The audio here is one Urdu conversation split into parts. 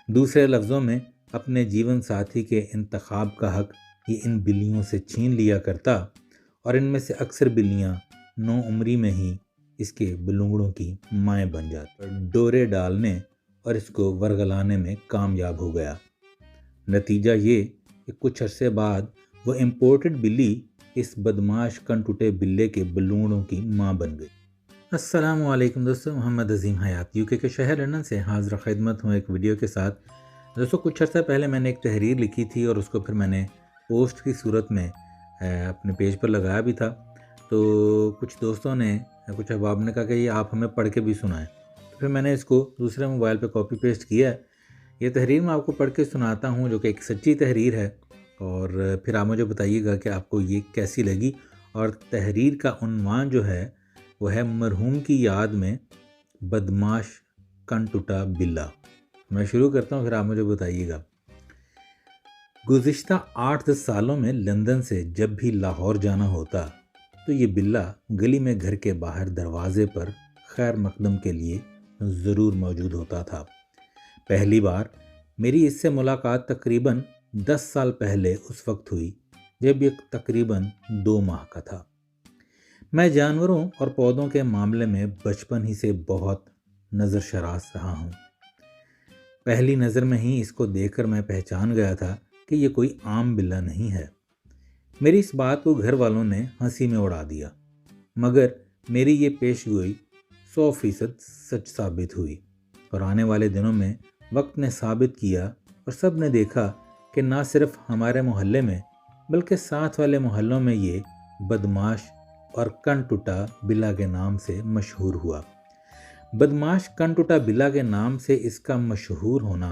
دوسرے لفظوں میں اپنے جیون ساتھی کے انتخاب کا حق یہ ان بلیوں سے چھین لیا کرتا اور ان میں سے اکثر بلیاں نو عمری میں ہی اس کے بلونگڑوں کی مائیں بن جاتی، ڈورے ڈالنے اور اس کو ورگلانے میں کامیاب ہو گیا۔ نتیجہ یہ کہ کچھ عرصے بعد وہ امپورٹڈ بلی اس بدماش کنٹوٹے بلے کے بلونگڑوں کی ماں بن گئی۔ السلام علیکم دوستو، محمد عظیم حیات یو کے شہر لندن سے حاضر خدمت ہوں ایک ویڈیو کے ساتھ۔ دوستو کچھ عرصہ پہلے میں نے ایک تحریر لکھی تھی اور اس کو پھر میں نے پوسٹ کی صورت میں اپنے پیج پر لگایا بھی تھا، تو کچھ دوستوں نے کچھ احباب نے کہا کہ یہ آپ ہمیں پڑھ کے بھی سنائیں، تو پھر میں نے اس کو دوسرے موبائل پہ کاپی پیسٹ کیا ہے۔ یہ تحریر میں آپ کو پڑھ کے سناتا ہوں جو کہ ایک سچی تحریر ہے، اور پھر آپ مجھے بتائیے گا کہ آپ کو یہ کیسی لگی۔ اور تحریر کا عنوان جو ہے وہ ہے مرحوم کی یاد میں بدماش کنٹوٹا بلا۔ میں شروع کرتا ہوں، پھر آپ مجھے بتائیے گا۔ گزشتہ 8-10 سالوں میں لندن سے جب بھی لاہور جانا ہوتا تو یہ بلا گلی میں گھر کے باہر دروازے پر خیر مقدم کے لیے ضرور موجود ہوتا تھا۔ پہلی بار میری اس سے ملاقات تقریباً 10 سال پہلے اس وقت ہوئی جب یہ تقریباً 2 ماہ کا تھا۔ میں جانوروں اور پودوں کے معاملے میں بچپن ہی سے بہت نظر شراس رہا ہوں۔ پہلی نظر میں ہی اس کو دیکھ کر میں پہچان گیا تھا کہ یہ کوئی عام بلا نہیں ہے۔ میری اس بات کو گھر والوں نے ہنسی میں اڑا دیا، مگر میری یہ پیش گوئی 100% سچ ثابت ہوئی، اور آنے والے دنوں میں وقت نے ثابت کیا اور سب نے دیکھا کہ نہ صرف ہمارے محلے میں بلکہ ساتھ والے محلوں میں یہ بدماش اور کنٹوٹا بلا کے نام سے مشہور ہوا۔ بدماش کنٹوٹا بلا کے نام سے اس کا مشہور ہونا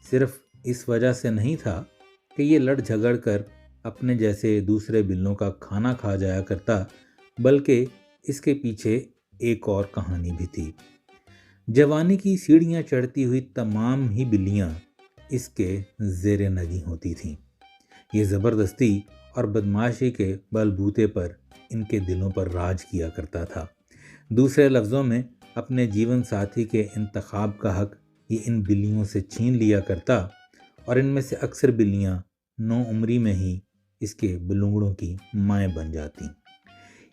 صرف اس وجہ سے نہیں تھا کہ یہ لڑ جھگڑ کر اپنے جیسے دوسرے بلوں کا کھانا کھا جایا کرتا، بلکہ اس کے پیچھے ایک اور کہانی بھی تھی۔ جوانی کی سیڑھیاں چڑھتی ہوئی تمام ہی بلیاں اس کے زیر نگیں ہوتی تھیں۔ یہ زبردستی اور بدماشی کے بل بوتے پر ان کے دلوں پر راج کیا کرتا تھا۔ دوسرے لفظوں میں اپنے جیون ساتھی کے انتخاب کا حق یہ ان بلیوں سے چھین لیا کرتا اور ان میں سے اکثر بلیاں نو عمری میں ہی اس کے بلونگڑوں کی مائیں بن جاتی۔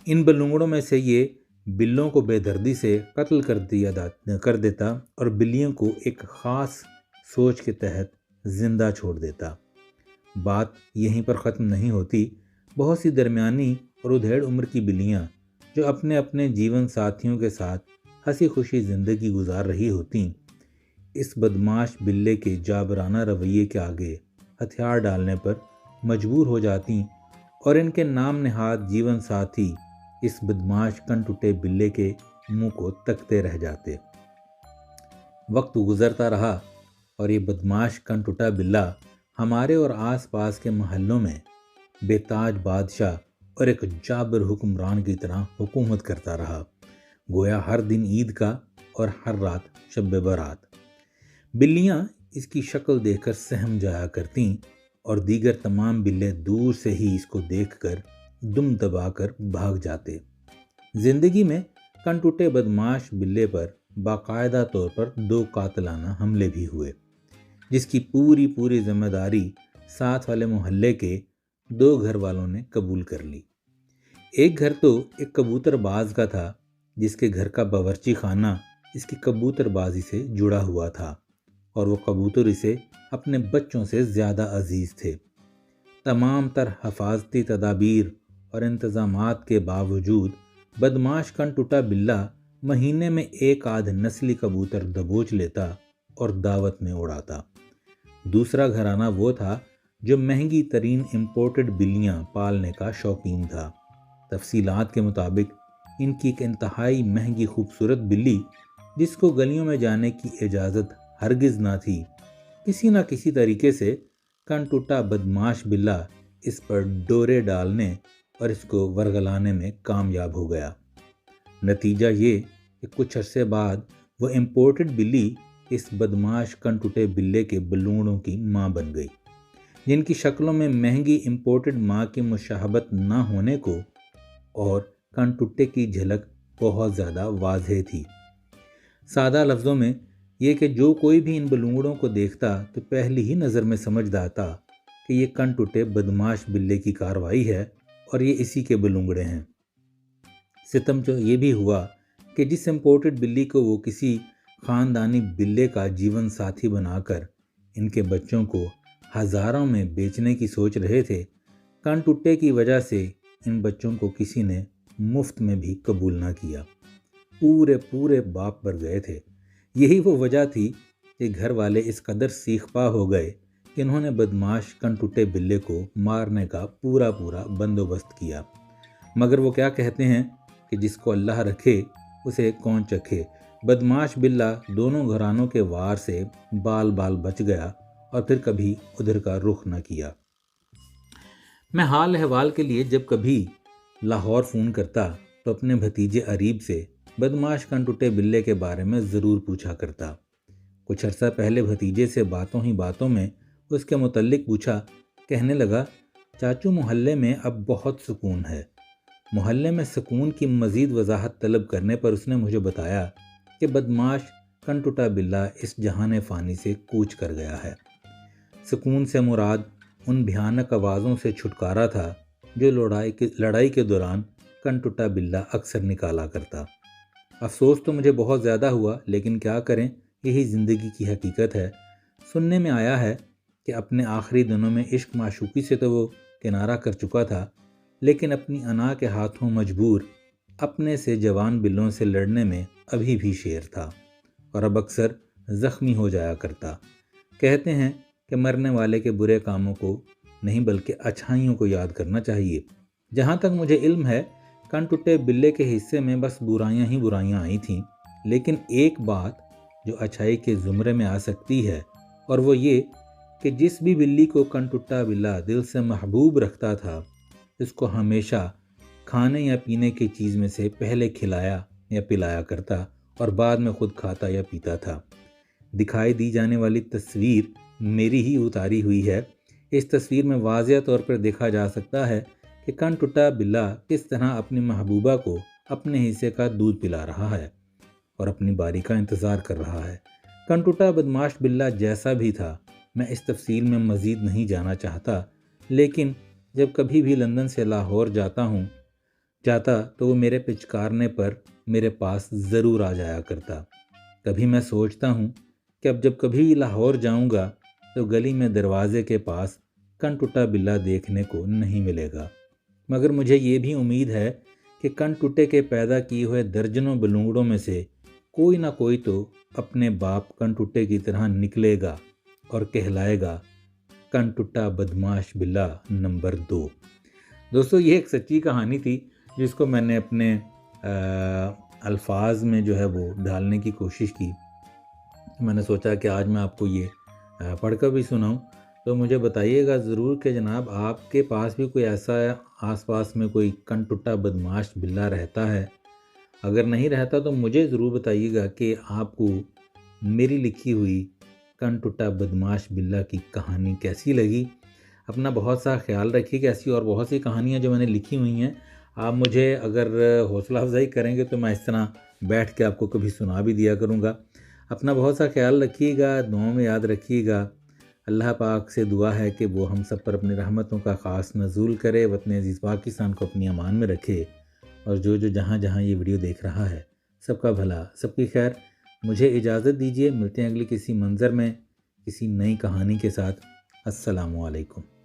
ان بلونگڑوں میں سے یہ بلوں کو بے دردی سے قتل کر دیتا اور بلیوں کو ایک خاص سوچ کے تحت زندہ چھوڑ دیتا۔ بات یہیں پر ختم نہیں ہوتی۔ بہت سی درمیانی اور ادھیڑ عمر کی بلیاں جو اپنے اپنے جیون ساتھیوں کے ساتھ ہنسی خوشی زندگی گزار رہی ہوتیں، اس بدماش بلے کے جابرانہ رویے کے آگے ہتھیار ڈالنے پر مجبور ہو جاتی اور ان کے نام نہاد جیون ساتھی اس بدماش کنٹوٹے بلے کے منہ کو تکتے رہ جاتے۔ وقت گزرتا رہا اور یہ بدماش کنٹوٹا بلا ہمارے اور آس پاس کے محلوں میں بے تاج بادشاہ اور ایک جابر حکمران کی طرح حکومت کرتا رہا، گویا ہر دن عید کا اور ہر رات شب برات۔ بلیاں اس کی شکل دیکھ کر سہم جایا کرتیں اور دیگر تمام بلے دور سے ہی اس کو دیکھ کر دم دبا کر بھاگ جاتے۔ زندگی میں کنٹوٹے بدماش بلے پر باقاعدہ طور پر 2 قاتلانہ حملے بھی ہوئے، جس کی پوری ذمہ داری ساتھ والے محلے کے 2 گھر والوں نے قبول کر لی۔ ایک گھر تو ایک کبوتر باز کا تھا جس کے گھر کا باورچی خانہ اس کی کبوتر بازی سے جڑا ہوا تھا، اور وہ کبوتر اسے اپنے بچوں سے زیادہ عزیز تھے۔ تمام تر حفاظتی تدابیر اور انتظامات کے باوجود بدماش کنٹوٹا بلا مہینے میں 1 نسلی کبوتر دبوچ لیتا اور دعوت میں اڑاتا۔ دوسرا گھرانہ وہ تھا جو مہنگی ترین امپورٹڈ بلیاں پالنے کا شوقین تھا۔ تفصیلات کے مطابق ان کی ایک انتہائی مہنگی خوبصورت بلی جس کو گلیوں میں جانے کی اجازت ہرگز نہ تھی، کسی نہ کسی طریقے سے کنٹوٹا بدماش بلا اس پر ڈورے ڈالنے اور اس کو ورگلانے میں کامیاب ہو گیا۔ نتیجہ یہ کہ کچھ عرصے بعد وہ امپورٹڈ بلی اس بدماش کنٹوٹے بلے کے بلونگڑوں کی ماں بن گئی، جن کی شکلوں میں مہنگی امپورٹڈ ماں کی مشابہت نہ ہونے کو اور کنٹوٹے کی جھلک بہت زیادہ واضح تھی۔ سادہ لفظوں میں یہ کہ جو کوئی بھی ان بلونگڑوں کو دیکھتا تو پہلی ہی نظر میں سمجھ جاتا کہ یہ کن ٹوٹے بدماش بلے کی کارروائی ہے اور یہ اسی کے بلونگڑے ہیں۔ ستم تو یہ بھی ہوا کہ جس امپورٹڈ بلی کو وہ کسی خاندانی بلے کا جیون ساتھی بنا کر ان کے بچوں کو ہزاروں میں بیچنے کی سوچ رہے تھے، کن ٹوٹے کی وجہ سے ان بچوں کو کسی نے مفت میں بھی قبول نہ کیا۔ پورے باپ پر گئے تھے۔ یہی وہ وجہ تھی کہ گھر والے اس قدر سیخ پا ہو گئے کہ انہوں نے بدماش کن ٹوٹے بلے کو مارنے کا پورا بندوبست کیا۔ مگر وہ کیا کہتے ہیں کہ جس کو اللہ رکھے اسے کون چکھے۔ بدماش بلہ دونوں گھرانوں کے وار سے بال بچ گیا اور پھر کبھی ادھر کا رخ نہ کیا۔ میں حال احوال کے لیے جب کبھی لاہور فون کرتا تو اپنے بھتیجے اریب سے بدماش کن ٹوٹے بلے کے بارے میں ضرور پوچھا کرتا۔ کچھ عرصہ پہلے بھتیجے سے باتوں میں اس کے متعلق پوچھا، کہنے لگا، چاچو محلے میں اب بہت سکون ہے۔ محلے میں سکون کی مزید وضاحت طلب کرنے پر اس نے مجھے بتایا کہ بدماش کن ٹوٹا بلہ اس جہان فانی سے کوچ کر گیا ہے۔ سکون سے مراد ان بھیانک آوازوں سے چھٹکارا تھا جو لڑائی کے دوران کن ٹوٹا بلہ اکثر نکالا کرتا۔ افسوس تو مجھے بہت زیادہ ہوا، لیکن کیا کریں، یہی زندگی کی حقیقت ہے۔ سننے میں آیا ہے کہ اپنے آخری دنوں میں عشق معشوقی سے تو وہ کنارہ کر چکا تھا، لیکن اپنی انا کے ہاتھوں مجبور اپنے سے جوان بلوں سے لڑنے میں ابھی بھی شیر تھا اور اب اکثر زخمی ہو جایا کرتا۔ کہتے ہیں کہ مرنے والے کے برے کاموں کو نہیں بلکہ اچھائیوں کو یاد کرنا چاہیے۔ جہاں تک مجھے علم ہے، کن ٹوٹے بلے کے حصے میں بس برائیاں ہی برائیاں آئی تھیں، لیکن ایک بات جو اچھائی کے زمرے میں آ سکتی ہے، اور وہ یہ کہ جس بھی بلی کو کن ٹوٹا بلہ دل سے محبوب رکھتا تھا، اس کو ہمیشہ کھانے یا پینے کی چیز میں سے پہلے کھلایا یا پلایا کرتا اور بعد میں خود کھاتا یا پیتا تھا۔ دکھائی دی جانے والی تصویر میری ہی اتاری ہوئی ہے۔ اس تصویر میں واضح طور پر دیکھا جا سکتا ہے کہ کن ٹوٹا بلہ کس طرح اپنی محبوبہ کو اپنے حصے کا دودھ پلا رہا ہے اور اپنی باری کا انتظار کر رہا ہے۔ کن ٹوٹا بدماش بلہ جیسا بھی تھا، میں اس تفصیل میں مزید نہیں جانا چاہتا، لیکن جب کبھی بھی لندن سے لاہور جاتا تو وہ میرے پچکارنے پر میرے پاس ضرور آ جایا کرتا۔ کبھی میں سوچتا ہوں کہ اب جب کبھی لاہور جاؤں گا تو گلی میں دروازے کے پاس کن ٹوٹا بلہ دیکھنے کو نہیں ملے گا، مگر مجھے یہ بھی امید ہے کہ کن ٹوٹے کے پیدا کیے ہوئے درجنوں بلونگڑوں میں سے کوئی نہ کوئی تو اپنے باپ کن ٹوٹے کی طرح نکلے گا اور کہلائے گا کن ٹوٹا بدماش بلہ نمبر 2۔ دوستو، یہ ایک سچی کہانی تھی جس کو میں نے اپنے الفاظ میں جو ہے وہ ڈالنے کی کوشش کی۔ میں نے سوچا کہ آج میں آپ کو یہ پڑھ کر بھی سناؤں، تو مجھے بتائیے گا ضرور کہ جناب آپ کے پاس بھی کوئی ایسا آس پاس میں کوئی کن ٹوٹا بدماش بلہ رہتا ہے۔ اگر نہیں رہتا تو مجھے ضرور بتائیے گا کہ آپ کو میری لکھی ہوئی کن ٹوٹا بدماش بلہ کی کہانی کیسی لگی۔ اپنا بہت سا خیال رکھیے کہ ایسی اور بہت سی کہانیاں جو میں نے لکھی ہوئی ہیں، آپ مجھے اگر حوصلہ افزائی کریں گے تو میں اس طرح بیٹھ کے آپ کو کبھی سنا بھی دیا کروں گا۔ اپنا بہت سا خیال رکھیے گا، دعاؤں میں یاد رکھیے گا۔ اللہ پاک سے دعا ہے کہ وہ ہم سب پر اپنی رحمتوں کا خاص نزول کرے، وطن عزیز پاکستان کو اپنی امان میں رکھے، اور جو جہاں یہ ویڈیو دیکھ رہا ہے سب کا بھلا، سب کی خیر۔ مجھے اجازت دیجیے، ملتے ہیں اگلی کسی منظر میں کسی نئی کہانی کے ساتھ۔ السلام علیکم۔